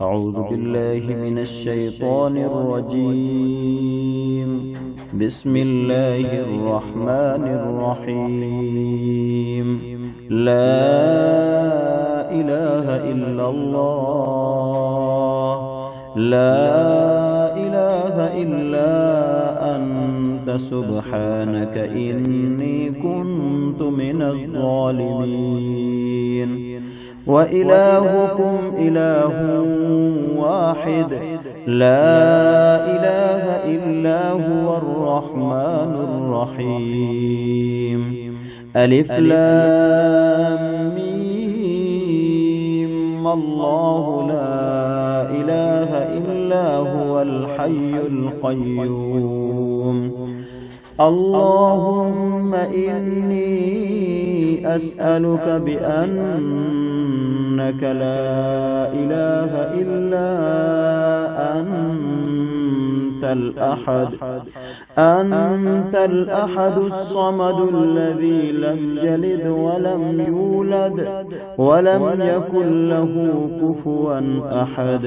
أعوذ بالله من الشيطان الرجيم. بسم الله الرحمن الرحيم. لا إله إلا الله، لا إله إلا أنت سبحانك إني كنت من الظالمين. وإلهكم إله واحد، لا إله إلا هو الرحمن الرحيم. ألف لام ميم. الله لا إله إلا هو الحي القيوم. اللهم إني أسألك بأنك لا إله إلا أنت الأحد الصمد الذي لم يلد ولم يولد ولم يكن له كفوا أحد.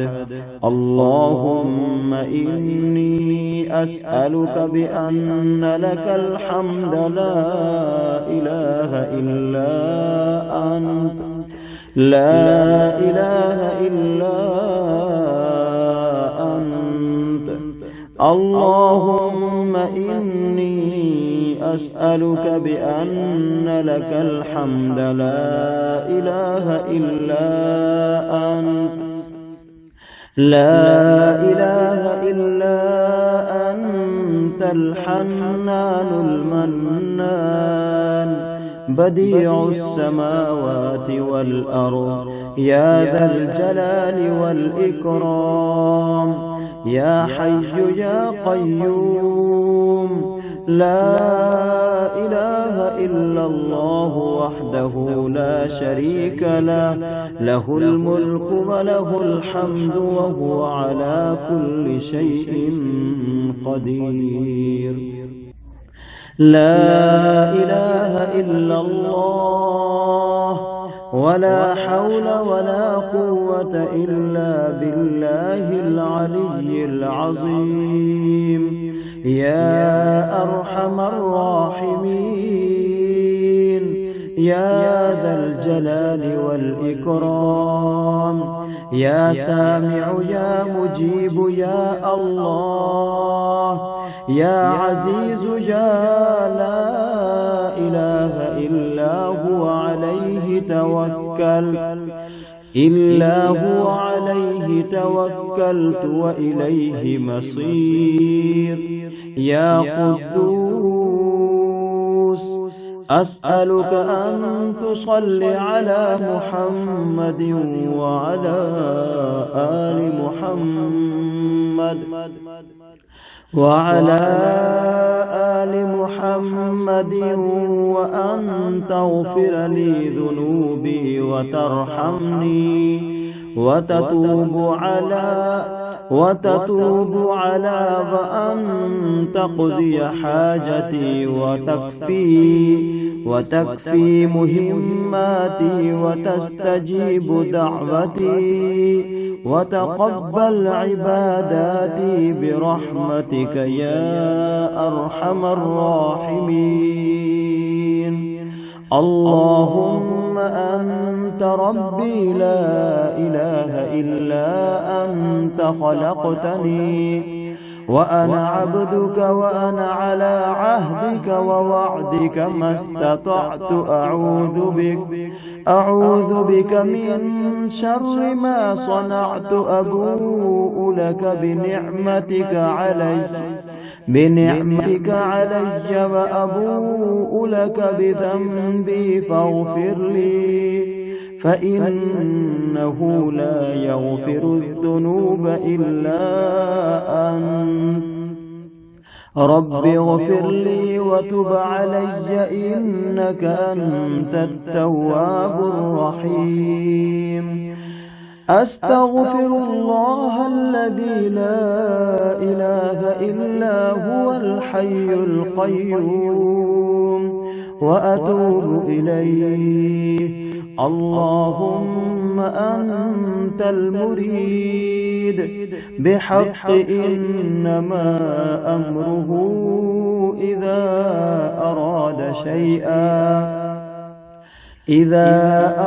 اللهم إني أسألك بأن لك الحمد لا إله إلا أنت، لا إله إلا أنت. اللهم إني أسألك بأن لك الحمد لا إله إلا أنت، لا إله إلا أنت الحنان المنان، بديع السماوات والأرض، يا ذا الجلال والإكرام، يا حي يا قيوم. لا إله إلا الله وحده لا شريك له، له الملك وله الحمد وهو على كل شيء قدير. لا إله إلا الله، ولا حول ولا قوة إلا بالله العلي العظيم. يا أرحم الراحمين، يا ذا الجلال والإكرام، يا سامع يا مجيب يا الله، يا عزيز يا لا إله إلا هو عليه توكلت وإليه مصير. يا قدوس أسألك أن تصلي على محمد وعلى آل محمد وأن تغفر لي ذنوبي وترحمني وتتوب على وأن تقضي حاجتي وتكفي مهماتي وتستجيب دعوتي وتقبل عباداتي برحمتك يا أرحم الراحمين. اللهم أنت ربي لا إله إلا أنت، خلقتني وأنا عبدك وأنا على عهدك ووعدك ما استطعت. أعوذ بك من شر ما صنعت. أبوء لك بنعمتك علي وأبوء لك بذنبي فاغفر لي، فإنه لا يغفر الذنوب إلا أنت. رب اغفر لي وتب علي إنك أنت التواب الرحيم. أستغفر الله الذي لا إله إلا هو الحي القيوم وأتوب إليه. اللهم اللهم أنت المريد بحق إنما أمره إذا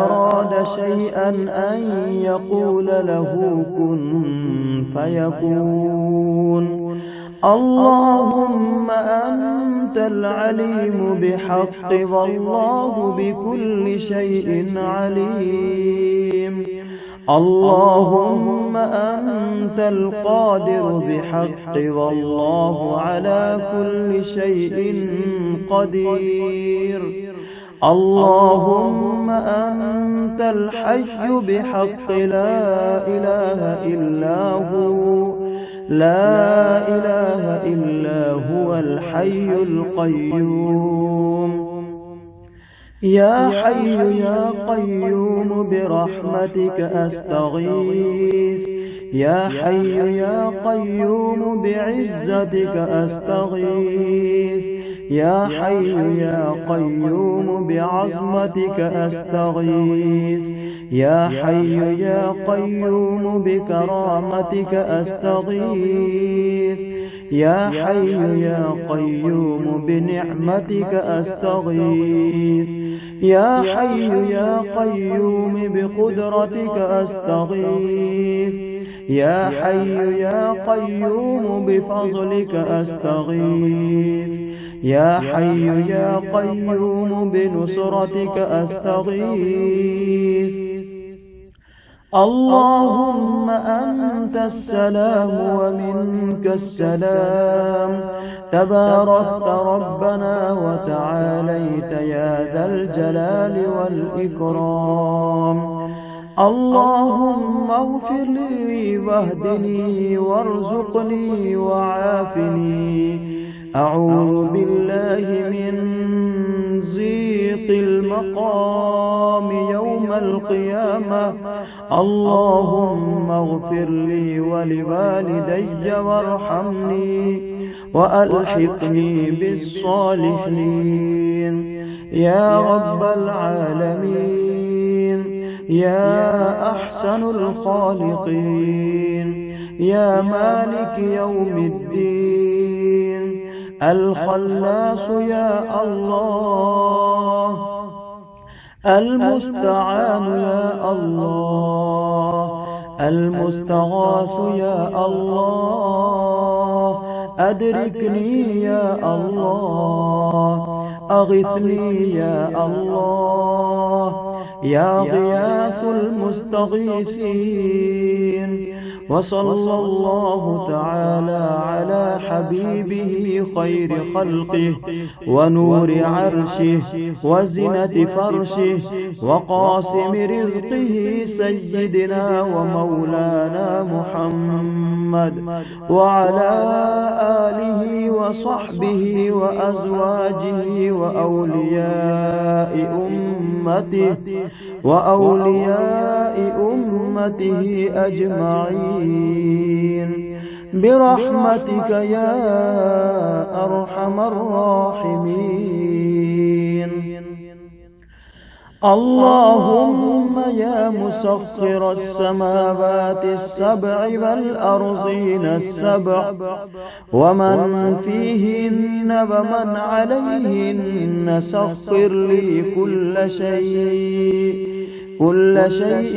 أراد شيئا أن يقول له كن فيكون. اللهم أنت العليم بحق والله بكل شيء عليم. اللهم أنت القادر بحق والله على كل شيء قدير. اللهم أنت الحي بحق لا إله إلا هو الحي القيوم. يا حي يا قيوم برحمتك أستغيث. يا حي يا قيوم بعزتك أستغيث. يا حي يا قيوم بعظمتك أستغيث. يا حي يا قيوم بكرامتك أستغيث. يا حي يا قيوم بنعمتك أستغيث. يا حي يا قيوم بقدرتك أستغيث. يا حي يا قيوم بفضلك أستغيث. يا حي يا قيوم بنصرتك أستغيث. اللهم أنت السلام ومنك السلام. تباركت ربنا وتعاليت يا ذا الجلال والإكرام. اللهم اغفر لي واهدني وارزقني وعافني. أعوذ بالله من ضيق المقام يوم القيامة. اللهم اغفر لي ولوالدي وارحمني وألحقني بالصالحين. يا رب العالمين، يا أحسن الخالقين، يا مالك يوم الدين، الخلاص يا الله، المستعان يا الله، المستغاث يا الله. أدركني يا الله، أغثني يا الله، يا غياث المستغيثين. وصلى الله تعالى على حبيبه خير خلقه ونور عرشه وزنة فرشه وقاسم رزقه سيدنا ومولانا محمد وعلى آله وصحبه وأزواجه وأولياء أمته أجمعين برحمتك يا أرحم الراحمين. اللهم يا مسخر السماوات السبع والأرضين السبع ومن فيهن ومن عليهن، سخر لي كل شيء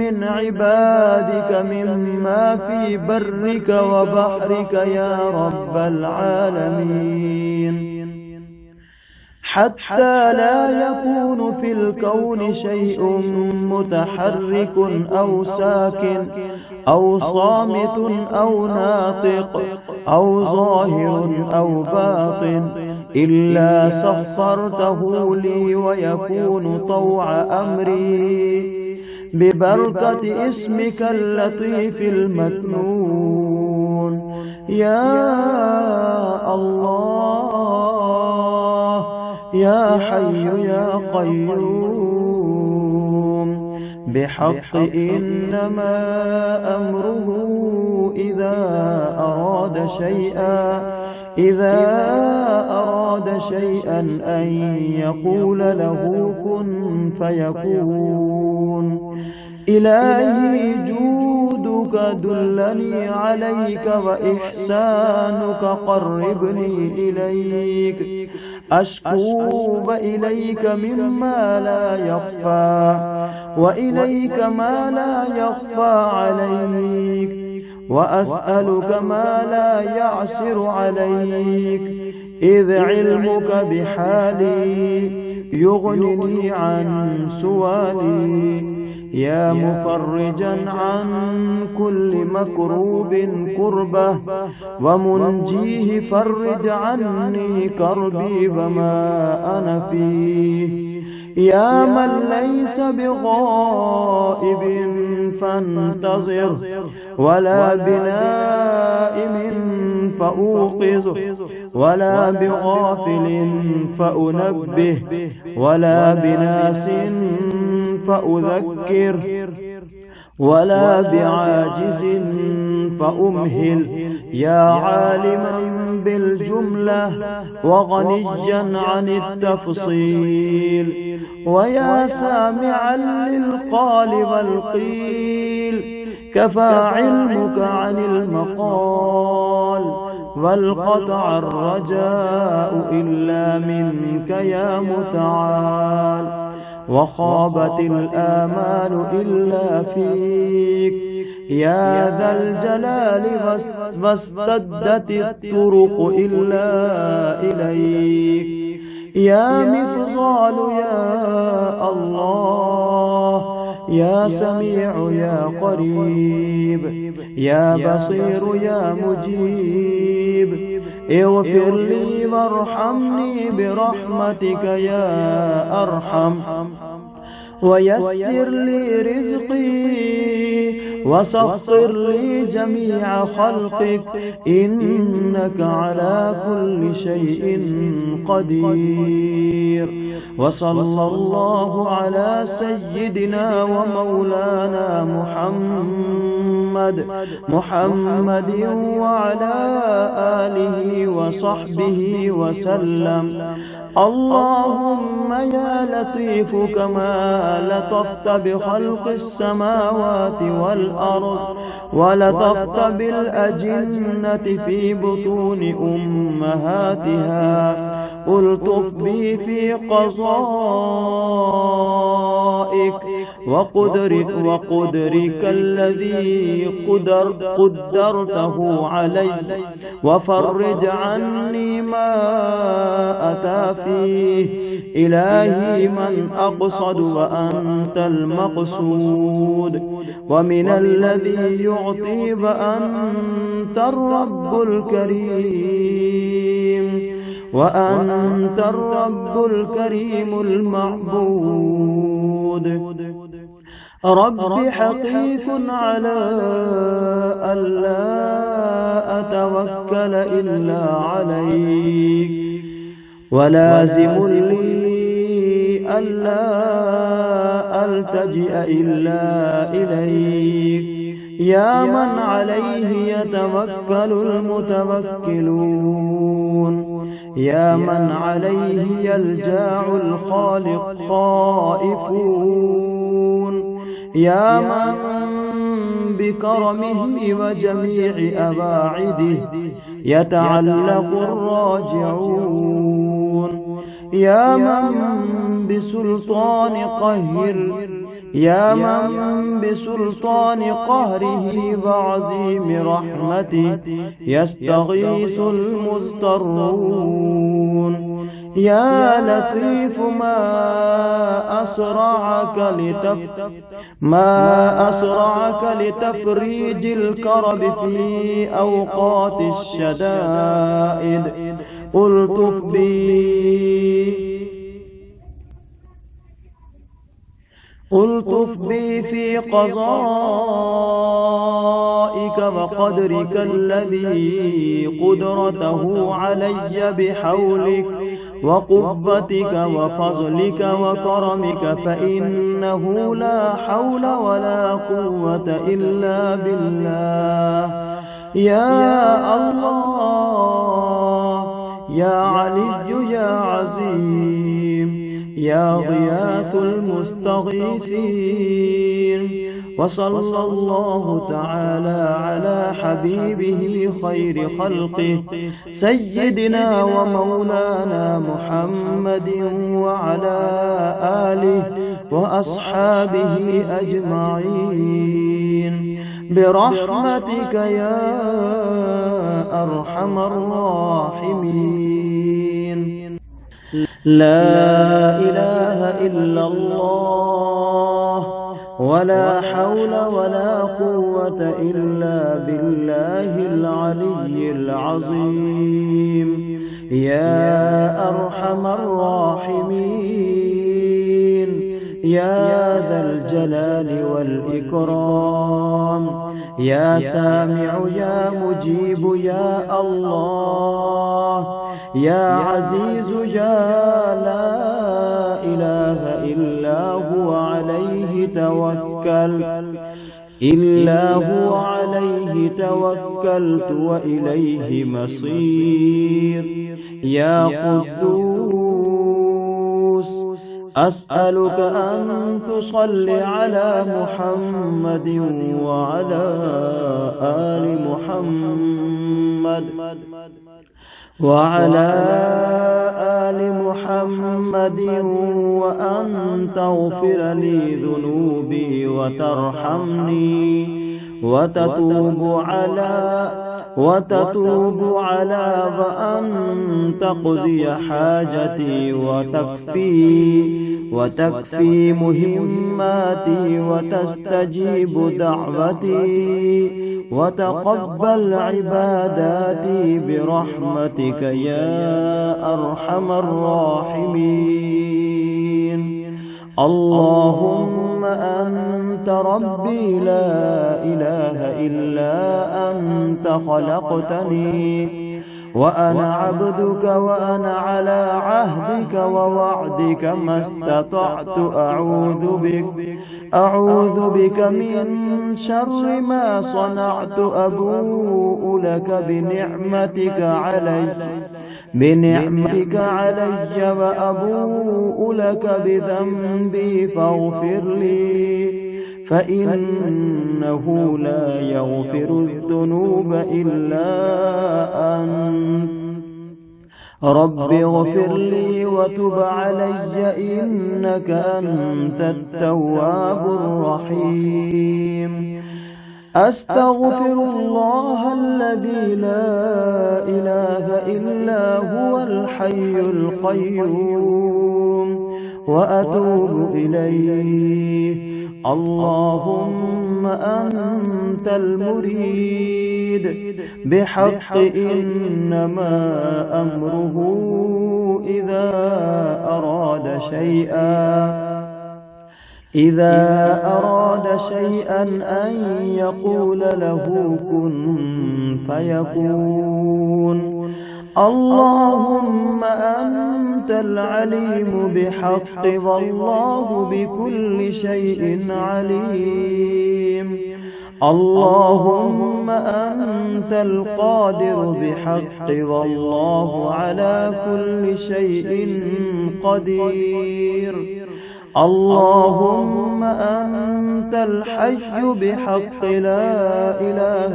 من عبادك مما في برك وبحرك يا رب العالمين، حتى لا يكون في الكون شيء متحرك أو ساكن أو صامت أو ناطق أو ظاهر أو باطن إلا سخرته لي ويكون طوع أمري ببركة اسمك اللطيف المكنون. يا الله يا حي يا قيوم بحق إنما أمره إذا أراد شيئا أن يقول له كن فيكون. إلهي جودك دلني عليك، وإحسانك قربني إليك. أشكو إليك مما لا يخفى، وإليك ما لا يخفى عليك، وأسألك ما لا يعسر عليك، إذ علمك بحالي يغنني عن سؤالي. يا مفرجا عن كل مكروب كربة، ومنجيه فرج عني كربي وما أنا فيه. يا من ليس بغائب فانتظر، ولا بنائم فأوقظ، ولا بغافل فأنبه، ولا بناس فأذكر، ولا بعاجز فأمهل. يا عالما بالجملة وغنيا عن التفصيل، ويا سامعا للقال والقيل، كفى علمك عن المقال، والقطع الرجاء إلا منك يا متعال، وخابت الآمال إلا فيك يا ذا الجلال، واستدت الطرق إلا إليك. يا مفضال يا الله، يا سميع يا قريب، يا بصير يا مجيب، اغفر لي وارحمني برحمتك يا أرحم، ويسر لي رزقي، وسخر لي جميع خلقك، إنك على كل شيء قدير. وصلى الله على سيدنا ومولانا محمد وعلى آله وصحبه وسلم. اللهم يا لطيف كما لطفت بخلق السماوات والأرض، ولطفت بالأجنة في بطون أمهاتها، ألطف بي في قضائك وقدرك الذي قدرته علي، وفرج عني ما أتى فيه. إلهي من أقصد وأنت المقصود، ومن الذي يعطي وأنت الرب الكريم، وأنت الرب الكريم المعبود. رب حقيق على ألا أتوكل إلا عليك، ولازم لي ألا ألتجئ إلا إليك. يا من عليه يتوكل المتوكلون، يا من عليه يلجأ الخائفون، يا من بكرمه وجميع أباعده يتعلق الراجعون، يا من بسلطان قهره وعظيم رحمته يستغيث المضطرون. يا لطيف ما أسرعك لتفريج الكرب في أوقات الشدائد، ألطف بي في قضائك وقدرك الذي قدرته علي بحولك وقوتك وفضلك وكرمك، فإنه لا حول ولا قوة إلا بالله. يا الله يا علي يا عظيم، يا غياث المستغيثين، وصلى الله تعالى على حبيبه خير خلقه سيدنا ومولانا محمد وعلى آله وأصحابه أجمعين برحمتك يا أرحم الراحمين. لا إله إلا الله ولا حول ولا قوة إلا بالله العلي العظيم. يا أرحم الراحمين يا ذا الجلال والإكرام يا سامع يا مجيب يا الله يا عزيز يا لا إله إلا هو عليه توكلت وإليه مصير. يا قدوس أسألك أن تصلي على محمد وعلى آل محمد وأن تغفر لي ذنوبي وترحمني وتتوب على وأن تقضي حاجتي وتكفي مهماتي وتستجيب دعوتي وتقبل عباداتي برحمتك يا أرحم الراحمين. اللهم أنت ربي لا إله إلا أنت خلقتني وأنا عبدك وأنا على عهدك ووعدك ما استطعت أعوذ بك من شر ما صنعت أبوء لك بنعمتك علي وأبوء لك بذنبي فاغفر لي فإنه لا يغفر الذنوب إلا أنت. رب اغفر لي وتب علي إنك أنت التواب الرحيم. أستغفر الله الذي لا إله إلا هو الحي القيوم وأتوب إليه. اللهم أنت المريد بحق إنما أمره إذا أراد شيئا أن يقول له كن فيكون. اللهم أنت العليم بحق والله بكل شيء عليم. اللهم أنت القادر بحق والله على كل شيء قدير. اللهم أنت الحي بحق لا إله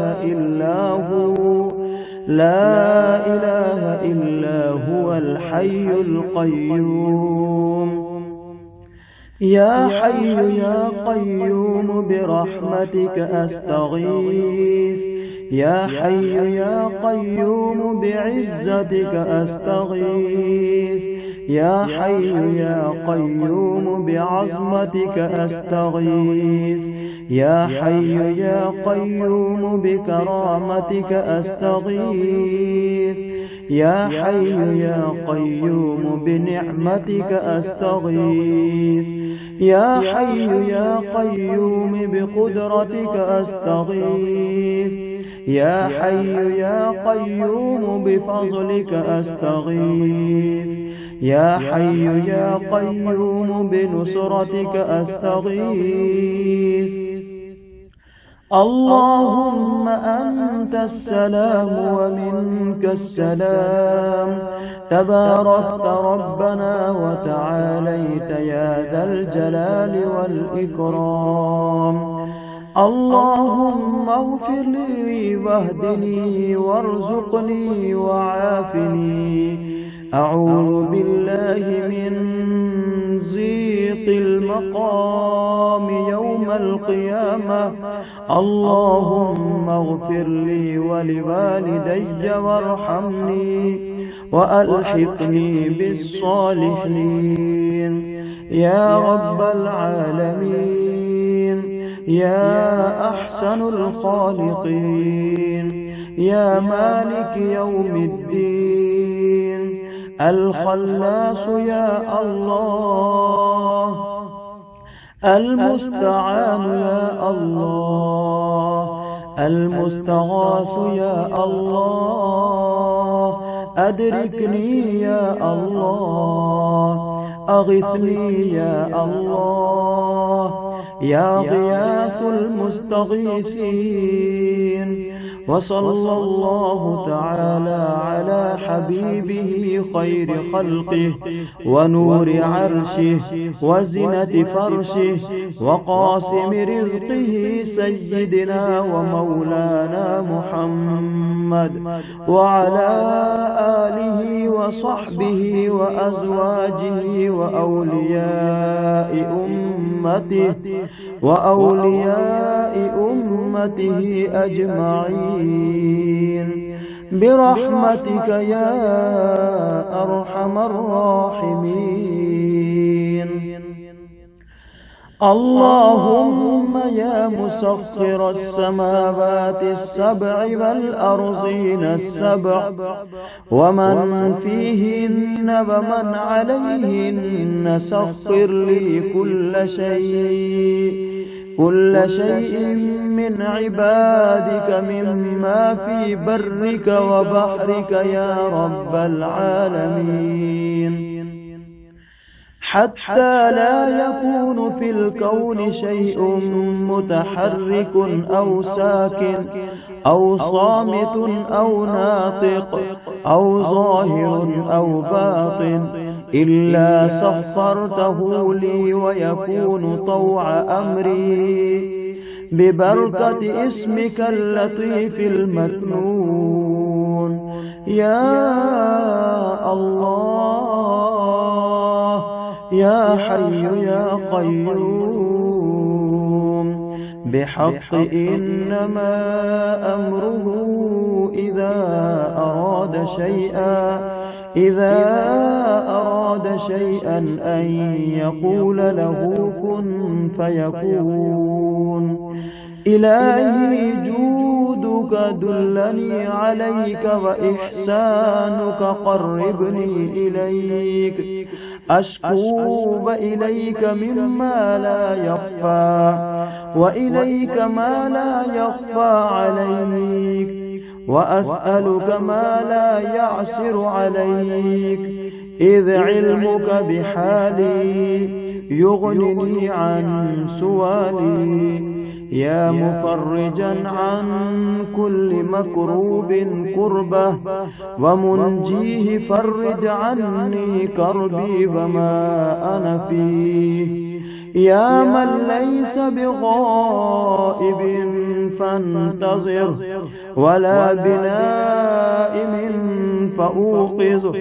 إلا هو الحي القيوم. يا حي يا قيوم برحمتك أستغيث. يا حي يا قيوم بعزتك أستغيث. يا حي يا قيوم بعظمتك أستغيث. يا حي يا قيوم بكرامتك أستغيث. يا حي يا قيوم بنعمتك أستغيث. يا حي يا قيوم بقدرتك أستغيث. يا حي يا قيوم بفضلك أستغيث. يا حي يا قيوم بنصرتك أستغيث. اللهم أنت السلام ومنك السلام. تباركت ربنا وتعاليت يا ذا الجلال والإكرام. اللهم اغفر لي واهدني وارزقني وعافني. أعوذ بالله من ضيق المقام يوم القيامة. اللهم اغفر لي ولوالدي وارحمني وألحقني بالصالحين. يا رب العالمين، يا أحسن الخالقين، يا مالك يوم الدين، الخلاص يا الله، المستعان يا الله، المستغاث يا الله. أدركني يا الله، أغثني يا الله، يا غياث المستغيثين. وصلى الله تعالى على حبيبه خير خلقه ونور عرشه وزنة فرشه وقاسم رزقه سيدنا ومولانا محمد، وعلى آله وصحبه وأزواجه وأولياء أمته أجمعين برحمتك يا أرحم الراحمين. اللهم يا مسخر السماوات السبع والأرضين السبع ومن فيهن ومن عليهن، سخر لي كل شيء من عبادك مما في برك وبحرك يا رب العالمين، حتى لا يكون في الكون شيء متحرك أو ساكن أو صامت أو ناطق أو ظاهر أو باطن إلا سخرته لي ويكون طوع أمري ببركة اسمك اللطيف المكنون. يا الله يا حي يا قيوم بحق إنما أمره إذا أراد شيئا أن يقول له كن فيكون. إلهي جودك دلني عليك وإحسانك قربني إليك، أشكو إليك مما لا يخفى وإليك ما لا يخفى عليك، وأسألك ما لا يعسر عليك، إذ علمك بحالي يغنني عن سؤالي. يا مفرجا عن كل مكروب كربة ومنجيه، فرج عني كربي وما أنا فيه. يا من ليس بغائب فانتظر ولا بنائم فأوقظ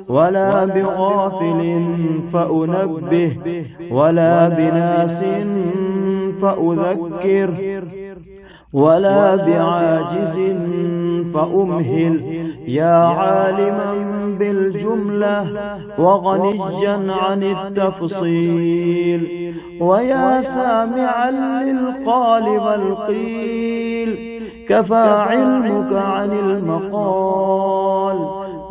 ولا بغافل فأنبه ولا بناس فأذكر ولا بعاجز فأمهل. يا عالما بالجملة وغنيا عن التفصيل، ويا سامعا للقال والقيل، كفى علمك عن المقال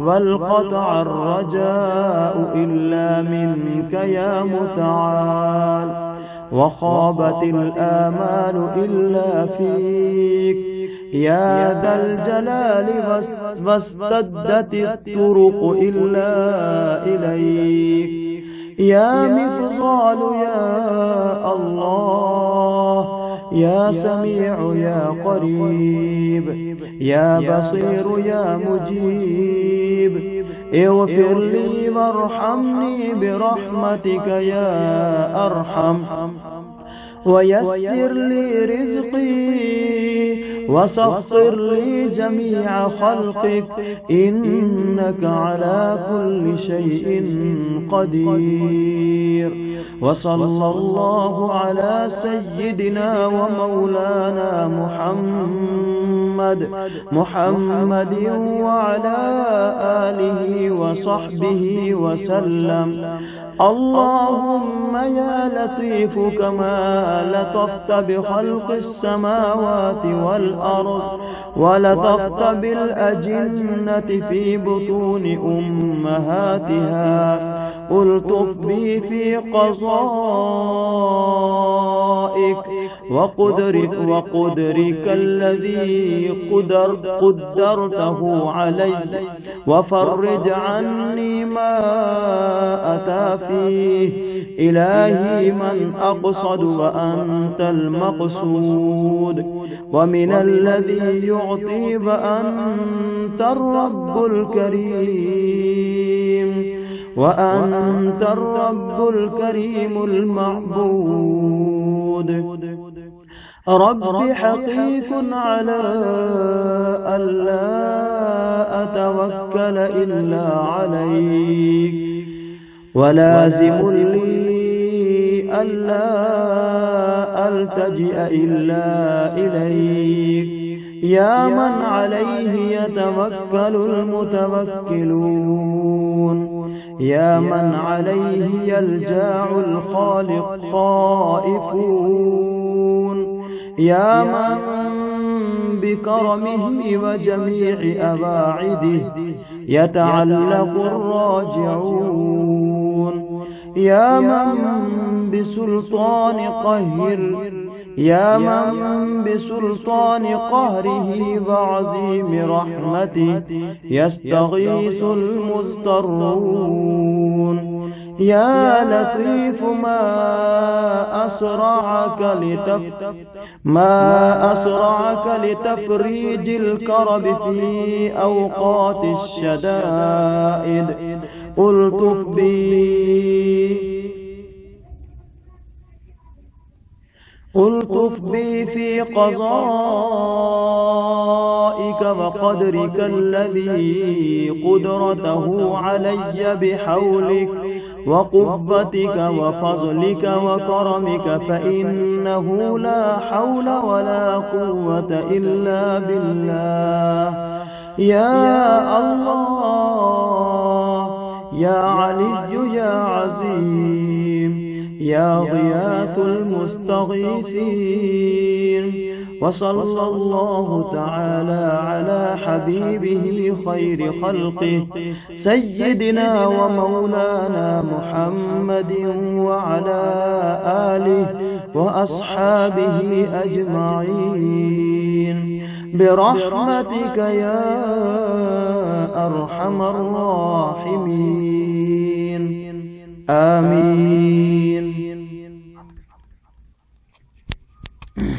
والقطع الرجاء إلا منك يا متعال، وخابت الآمال إلا فيك يا ذا الجلال، واستدت الطرق إلا إليك. يا مثقال يا الله، يا سميع يا قريب، يا بصير يا مجيب، اغفر لي وارحمني برحمتك يا أرحم، ويسر لي رزقي وسخر لي جميع خلقك إنك على كل شيء قدير. وصلى الله على سيدنا ومولانا محمد وعلى آله وصحبه وسلم. اللهم يا لطيف كما لطفت بخلق السماوات والأرض ولطفت بالأجنة في بطون أمهاتها، ألطف بي في قضائك وقدرك الذي قدرته علي، وفرج عني ما أتى فيه. إلهي من أقصد وأنت المقصود، ومن الذي يعطي فأنت الرب الكريم، وأنت الرب الكريم المعبود. رب حقيق على ألا أتوكل إلا عليك، ولازم لي ألا ألتجئ إلا إليك، يا من عليه يتوكل المتوكلون، يا من عليه يلجأ الخالق خائفون، يا من بكرمه وجميع أواعده يتعلق الراجعون، يا من بسلطان قهره وعظيم رحمته يستغيث المضطرون. يا لطيف ما أسرعك لتفريج الكرب في أوقات الشدائد، ألطف بي في قضائك وقدرك الذي قدرته علي بحولك وقوتك وفضلك وكرمك، فإنه لا حول ولا قوة إلا بالله. يا الله يا علي يا عظيم يا غياث المستغيثين. وصلى الله تعالى على حبيبه خير خلقه سيدنا ومولانا محمد وعلى آله وأصحابه أجمعين برحمتك يا أرحم الراحمين. آمين.